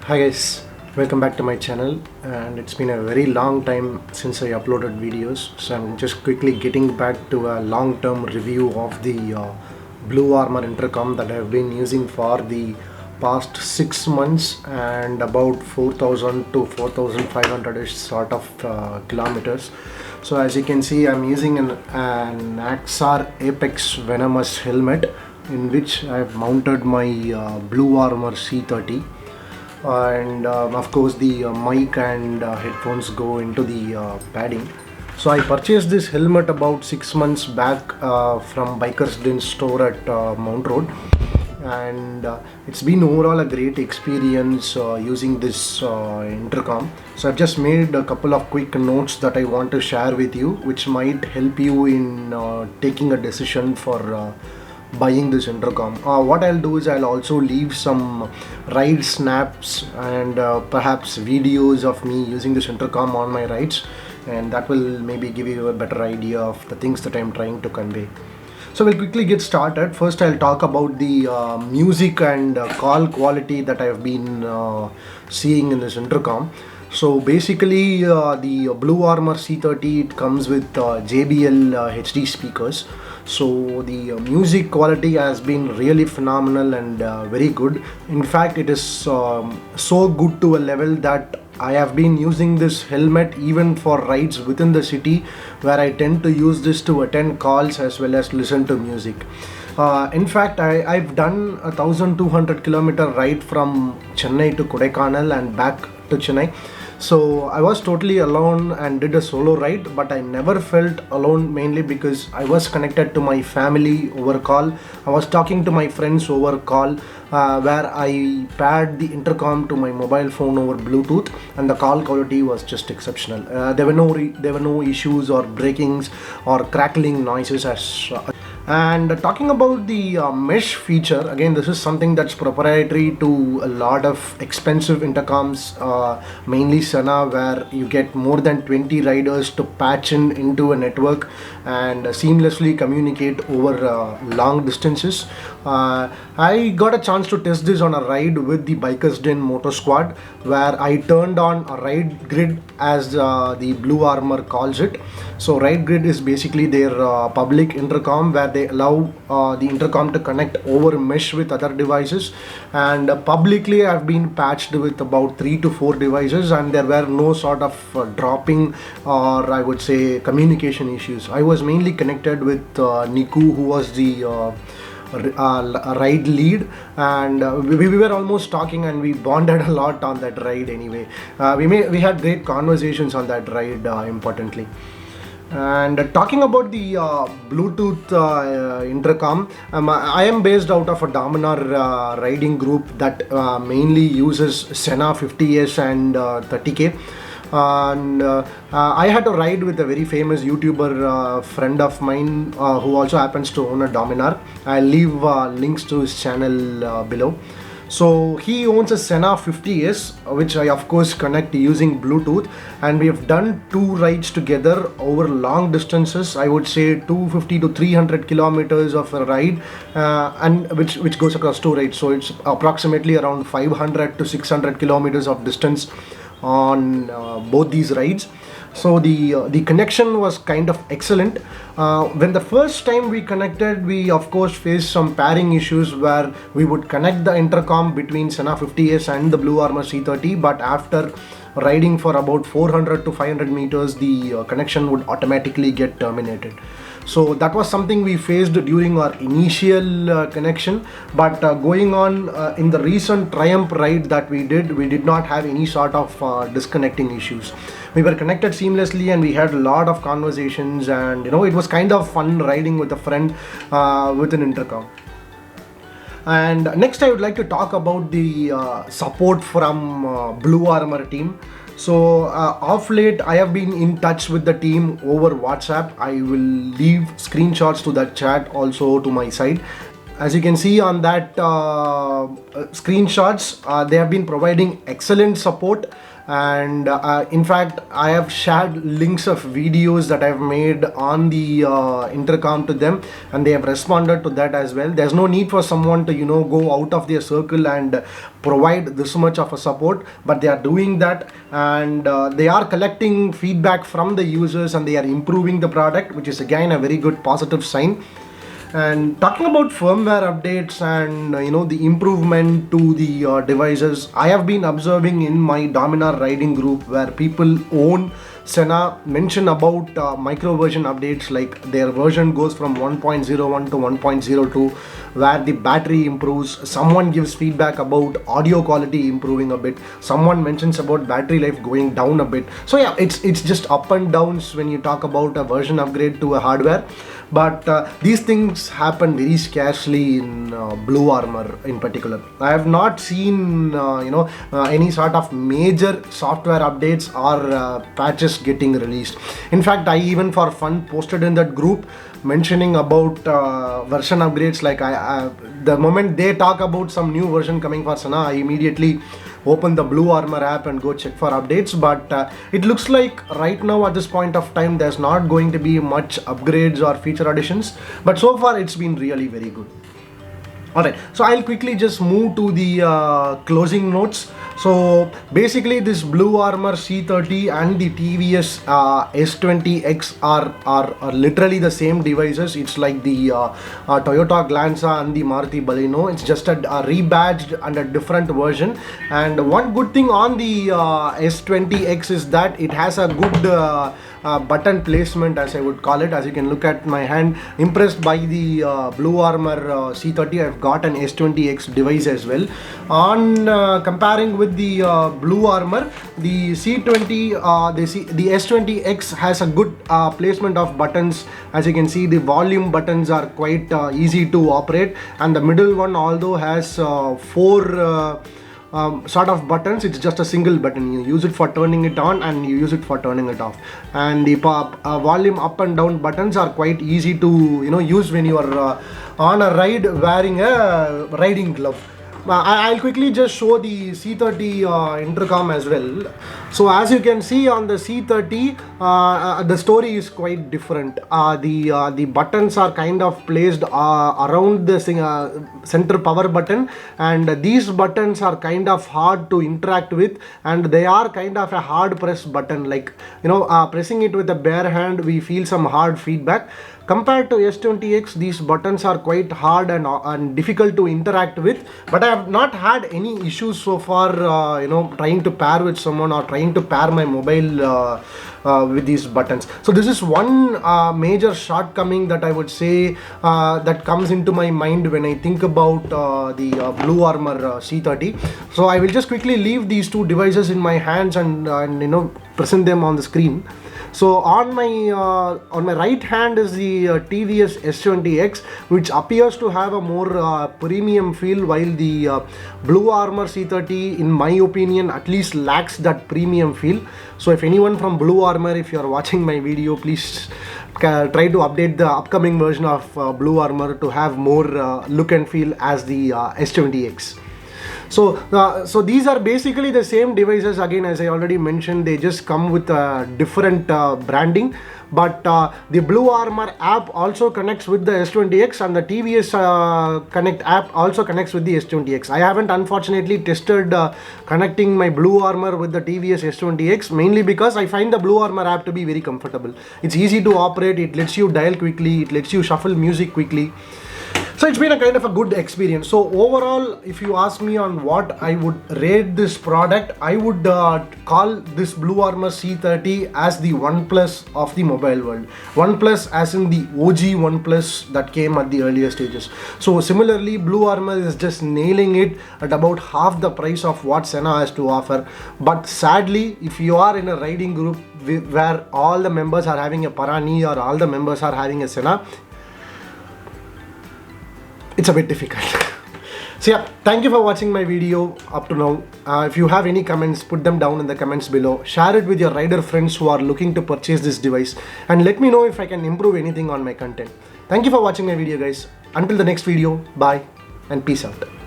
Hi guys, welcome back to my channel, and it's been a very long time since I uploaded videos, so I'm just quickly getting back to a long-term review of the Bluarmor intercom that I've been using for the past 6 months and about 4,000 to 4,500-ish sort of kilometers. So as you can see, I'm using an Axar Apex Venomous helmet in which I've mounted my Bluarmor C30, and of course the mic and headphones go into the padding. So I purchased this helmet about 6 months back from Bikers Den store at Mount Road, and it's been overall a great experience using this intercom. So I've just made a couple of quick notes that I want to share with you, which might help you in taking a decision for buying this intercom. What I'll do is I'll also leave some ride snaps and perhaps videos of me using this intercom on my rides, and that will maybe give you a better idea of the things that I'm trying to convey. So we'll quickly get started. First I'll talk about the music and call quality that I've been seeing in this intercom. So basically the Bluarmor C30, it comes with JBL HD speakers. So the music quality has been really phenomenal and very good. In fact, it is so good to a level that I have been using this helmet even for rides within the city, where I tend to use this to attend calls as well as listen to music. In fact, I've done a 1,200-kilometer ride from Chennai to Kodaikanal and back to Chennai. So I was totally alone and did a solo ride, but I never felt alone, mainly because I was connected to my family over call. I was talking to my friends over call, where I paired the intercom to my mobile phone over Bluetooth, and the call quality was just exceptional. There were no issues or breakings or crackling noises as. And talking about the mesh feature, again, this is something that's proprietary to a lot of expensive intercoms, mainly Sena, where you get more than 20 riders to patch into a network and seamlessly communicate over long distances. I got a chance to test this on a ride with the Bikers Den Motor Squad, where I turned on a ride grid, as the Bluarmor calls it. So ride grid is basically their public intercom, where they allow the intercom to connect over mesh with other devices, and publicly I've been patched with about 3 to 4 devices, and there were no sort of dropping or I would say communication issues. I was mainly connected with Niku, who was the ride lead, and we were almost talking and we bonded a lot on that ride anyway. We had great conversations on that ride, importantly. And talking about the Bluetooth intercom, I am based out of a Dominar riding group that mainly uses Sena 50S and 30K. And I had to ride with a very famous YouTuber friend of mine who also happens to own a Dominar. I'll leave links to his channel below. So he owns a Sena 50S, which I of course connect using Bluetooth, and we have done 2 rides together over long distances. I would say 250 to 300 kilometers of a ride, and which goes across 2 rides. So it's approximately around 500 to 600 kilometers of distance on both these rides. So the connection was kind of excellent. When the first time we connected, we of course faced some pairing issues where we would connect the intercom between Sena 50S and the Bluarmor C30, but after riding for about 400 to 500 meters, the connection would automatically get terminated. So that was something we faced during our initial connection, but going on in the recent Triumph ride that we did not have any sort of disconnecting issues. We were connected seamlessly and we had a lot of conversations, and it was kind of fun riding with a friend with an intercom. And next I would like to talk about the support from Bluarmor team. So off late I have been in touch with the team over WhatsApp. I will leave screenshots to that chat also to my side. As you can see on that screenshots, they have been providing excellent support. And in fact, I have shared links of videos that I've made on the intercom to them, and they have responded to that as well. There's no need for someone to go out of their circle and provide this much of a support, but they are doing that, and they are collecting feedback from the users, and they are improving the product, which is again a very good positive sign. And talking about firmware updates and the improvement to the devices, I have been observing in my Dominar riding group where people own Senna mention about micro version updates, like their version goes from 1.01 to 1.02, where the battery improves. Someone gives feedback about audio quality improving a bit. Someone mentions about battery life going down a bit. So yeah, it's just up and downs when you talk about a version upgrade to a hardware. But these things happen very scarcely in Bluarmor in particular. I have not seen any sort of major software updates or patches getting released. In fact, I even for fun posted in that group mentioning about version upgrades. Like the moment they talk about some new version coming for Senna, I immediately open the Bluarmor app and go check for updates. But it looks like right now at this point of time there's not going to be much upgrades or feature additions, but so far it's been really very good. Alright, so I'll quickly just move to the closing notes. So basically this Bluarmor C30 and the TVS S20X are literally the same devices. It's like the Toyota Glanza and the Maruti Baleno. It's just a rebadged and a different version. And one good thing on the S20X is that it has a good button placement, as I would call it. As you can look at my hand, impressed by the Bluarmor C30. I've got an S20X device as well. On comparing with the Bluarmor, the C20, the S20X has a good placement of buttons. As you can see, the volume buttons are quite easy to operate, and the middle one, although has four sort of buttons, it's just a single button. You use it for turning it on and you use it for turning it off. And the volume up and down buttons are quite easy to use when you are on a ride wearing a riding glove. I'll quickly just show the C30 intercom as well. So as you can see on the C30, the story is quite different. The buttons are kind of placed around the center power button, and these buttons are kind of hard to interact with, and they are kind of a hard press button. Like pressing it with a bare hand, we feel some hard feedback. Compared to S20X, these buttons are quite hard and difficult to interact with, but I have not had any issues so far, trying to pair with someone or trying to pair my mobile with these buttons. So this is one major shortcoming that I would say that comes into my mind when I think about the Bluarmor C30. So I will just quickly leave these two devices in my hands and present them on the screen. So on my right hand is the TVS S20X, which appears to have a more premium feel, while the Bluarmor C30, in my opinion, at least lacks that premium feel. So if anyone from Bluarmor, if you are watching my video, please try to update the upcoming version of Bluarmor to have more look and feel as the S20X. So these are basically the same devices. Again, as I already mentioned, they just come with different branding. But the Bluarmor app also connects with the S20X, and the TVS Connect app also connects with the S20X. I haven't unfortunately tested connecting my Bluarmor with the TVS S20X, mainly because I find the Bluarmor app to be very comfortable. It's easy to operate, it lets you dial quickly, it lets you shuffle music quickly. So it's been a kind of a good experience. So overall, if you ask me on what I would rate this product, I would call this Bluarmor C30 as the OnePlus of the mobile world. OnePlus as in the OG OnePlus that came at the earlier stages. So similarly, Bluarmor is just nailing it at about half the price of what Senna has to offer. But sadly, if you are in a riding group where all the members are having a Parani or all the members are having a Senna, it's a bit difficult. So yeah, thank you for watching my video up to now. If you have any comments, put them down in the comments below. Share it with your rider friends who are looking to purchase this device, and let me know if I can improve anything on my content. Thank you for watching my video, guys. Until the next video, bye and peace out.